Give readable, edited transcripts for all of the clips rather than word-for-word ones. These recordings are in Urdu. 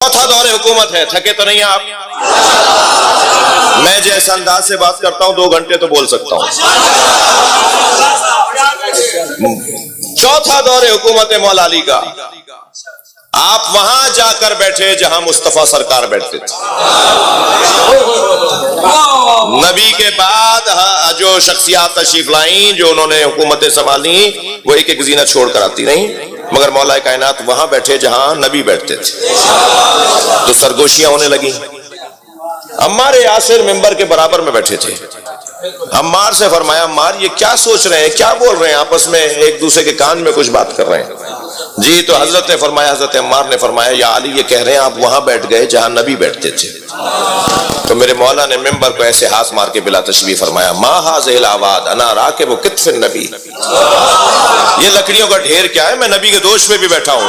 چوتھا دور حکومت ہے. تھکے تو نہیں آپ؟ میں جیسا انداز سے بات کرتا ہوں 2 گھنٹے تو بول سکتا ہوں. چوتھا دور حکومت مولا علی کا. آپ وہاں جا کر بیٹھے جہاں مصطفیٰ سرکار بیٹھتے تھے. نبی کے بعد جو شخصیات تشریف لائیں، جو انہوں نے حکومتیں سنبھالی، وہ ایک ایک زینت چھوڑ کر آتی نہیں، مگر مولا کائنات وہاں بیٹھے جہاں نبی بیٹھتے تھے. تو سرگوشیاں ہونے لگیں. عمار یاسر ممبر کے برابر میں بیٹھے تھے. عمار سے فرمایا عمار یہ کیا سوچ رہے ہیں، کیا بول رہے ہیں، آپس میں ایک دوسرے کے کان میں کچھ بات کر رہے ہیں. جی تو حضرت نے فرمایا، حضرت عمار نے فرمایا یا علی یہ کہہ رہے ہیں آپ وہاں بیٹھ گئے جہاں نبی بیٹھتے تھے. تو میرے مولا نے ممبر کو ایسے ہاتھ مار کے بلا تشبیہ فرمایا ما ھذہ الاواد انا راکب کتف النبی. یہ لکڑیوں کا ڈھیر کیا ہے، میں نبی کے دوش پہ بھی بیٹھا ہوں.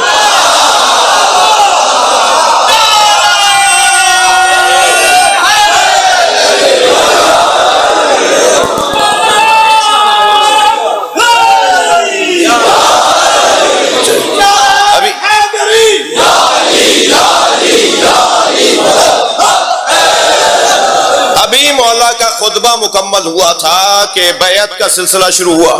مولا کا خطبہ مکمل ہوا تھا کہ بیعت کا سلسلہ شروع ہوا،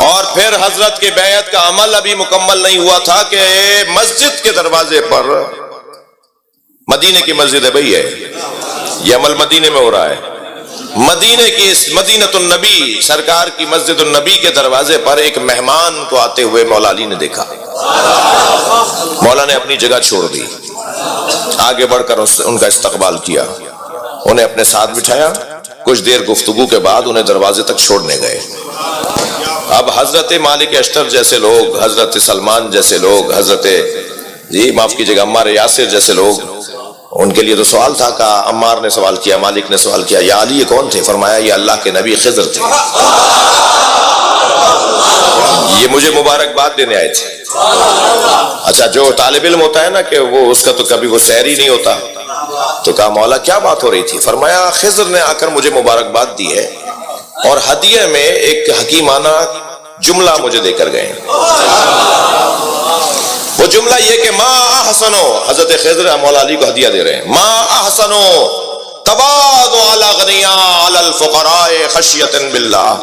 اور پھر حضرت کے بیعت کا عمل ابھی مکمل نہیں ہوا تھا کہ مسجد کے دروازے پر، مدینے کی مسجد ہے بھئی ہے یہ عمل مدینے میں ہو رہا ہے، مدینے کی مدینۃ النبی سرکار کی مسجد النبی کے دروازے پر ایک مہمان کو آتے ہوئے مولا علی نے دیکھا. مولا نے اپنی جگہ چھوڑ دی، آگے بڑھ کر ان کا استقبال کیا، انہیں اپنے ساتھ بٹھایا. کچھ دیر گفتگو کے بعد انہیں دروازے تک چھوڑنے گئے. اب حضرت مالک اشتر جیسے لوگ، حضرت سلمان جیسے لوگ، حضرت معاف کیجیے گا عمار یاسر جیسے لوگ، ان کے لیے تو سوال تھا. کہا عمار نے سوال کیا، مالک نے سوال کیا یا علی یہ کون تھے؟ فرمایا یہ اللہ کے نبی خضر تھے، یہ مجھے مبارکباد دینے آئے تھے. اچھا جو طالب علم ہوتا ہے نا کہ وہ اس کا تو کبھی وہ سحری نہیں ہوتا. تو کہا مولا کیا بات ہو رہی تھی؟ فرمایا خضر نے آ کر مجھے مبارکباد دی ہے اور ہدیہ میں ایک حکیمانہ جملہ مجھے دے کر گئے. وہ جملہ یہ کہ ما احسنو، حضرت خضر مولا علی کو ہدیہ دے رہے ہیں، ما احسنو تواضع علی غنیاء علی الفقراء خشیۃ باللہ.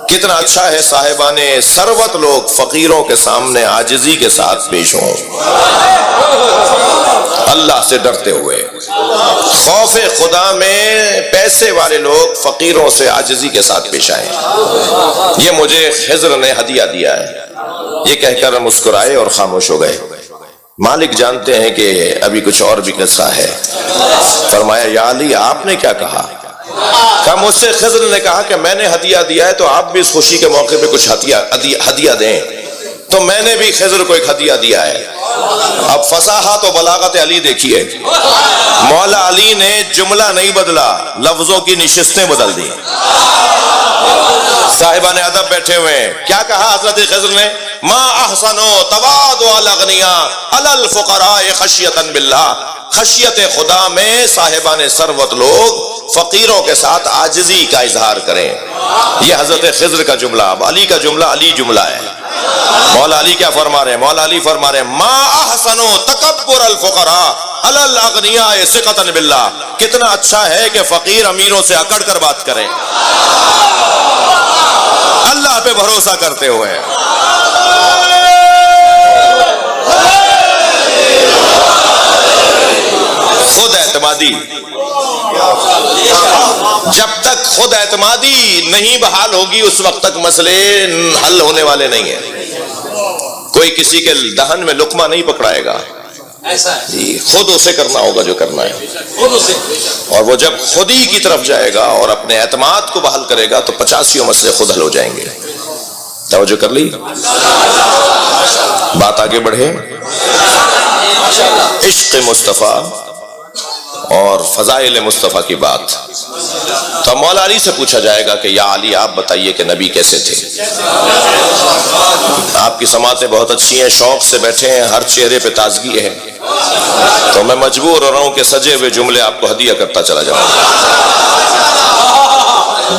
کتنا اچھا ہے صاحبان ثروت لوگ فقیروں کے سامنے عاجزی کے ساتھ پیش ہوں، اللہ سے ڈرتے ہوئے. خوف خدا میں پیسے والے لوگ فقیروں سے عاجزی کے ساتھ پیش آئیں. یہ مجھے خضر نے ہدیہ دیا ہے. یہ کہہ کر مسکرائے اور خاموش ہو گئے. مالک جانتے ہیں کہ ابھی کچھ اور بھی قصہ ہے. فرمایا یا علی آپ نے کیا کہا؟ کہا مجھ سے خضر نے کہا کہ میں نے ہدیہ دیا ہے تو آپ بھی اس خوشی کے موقع پہ کچھ ہدیہ دیں. تو میں نے بھی خضر کو ایک ہدیہ دیا ہے. اب فصاحت و بلاغت علی دیکھیے، مولا علی نے جملہ نہیں بدلا، لفظوں کی نشستیں بدل دی. صاحبان ادب بیٹھے ہوئے ہیں. کیا کہا حضرت خضر نے؟ ما احسنو تواضع علی غنیاء علی الفقراء خشیۃ باللہ. خشیت خدا میں صاحبان ثروت لوگ فقیروں کے ساتھ عاجزی کا اظہار کریں. یہ حضرت خضر کا جملہ. اب علی کا جملہ علی جملہ ہے. مولا علی کیا فرما رہے ہیں؟ مولا علی فرما رہے ہیں ما احسنو تکبر الفقراء علی الاغنیاء ثقۃ باللہ. کتنا اچھا ہے کہ فقیر امیروں سے اکڑ کر بات کریں، اللہ پہ بھروسہ کرتے ہوئے. خود اعتمادی، جب تک خود اعتمادی نہیں بحال ہوگی اس وقت تک مسئلے حل ہونے والے نہیں ہیں. کوئی کسی کے دہن میں لقمہ نہیں پکڑائے گا، جی خود اسے کرنا ہوگا جو کرنا ہے. اور وہ جب خود ہی کی طرف جائے گا اور اپنے اعتماد کو بحال کرے گا تو 85 مسئلے خود حل ہو جائیں گے. توجہ کر لی؟ بات آگے بڑھے. عشق مصطفیٰ اور فضائل مصطفیٰ کی بات. تو مولا علی سے پوچھا جائے گا کہ یا علی آپ بتائیے کہ نبی کیسے تھے. آپ کی سماعتیں بہت اچھی ہیں، شوق سے بیٹھے ہیں، ہر چہرے پہ تازگی ہے، تو میں مجبور ہو رہا ہوں کہ سجے ہوئے جملے آپ کو ہدیہ کرتا چلا جاؤں.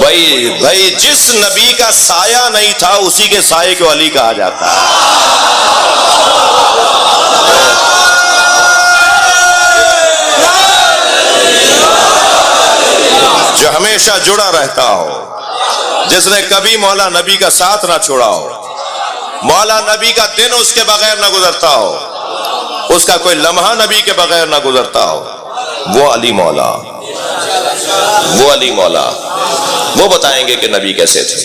بھائی جس نبی کا سایہ نہیں تھا اسی کے سائے کو علی کہا جاتا ہے. ہمیشہ جڑا رہتا ہو، جس نے کبھی مولا نبی کا ساتھ نہ چھوڑا ہو، مولا نبی کا دن اس کے بغیر نہ گزرتا ہو، اس کا کوئی لمحہ نبی کے بغیر نہ گزرتا ہو، وہ علی مولا، وہ علی مولا، وہ بتائیں گے کہ نبی کیسے تھے۔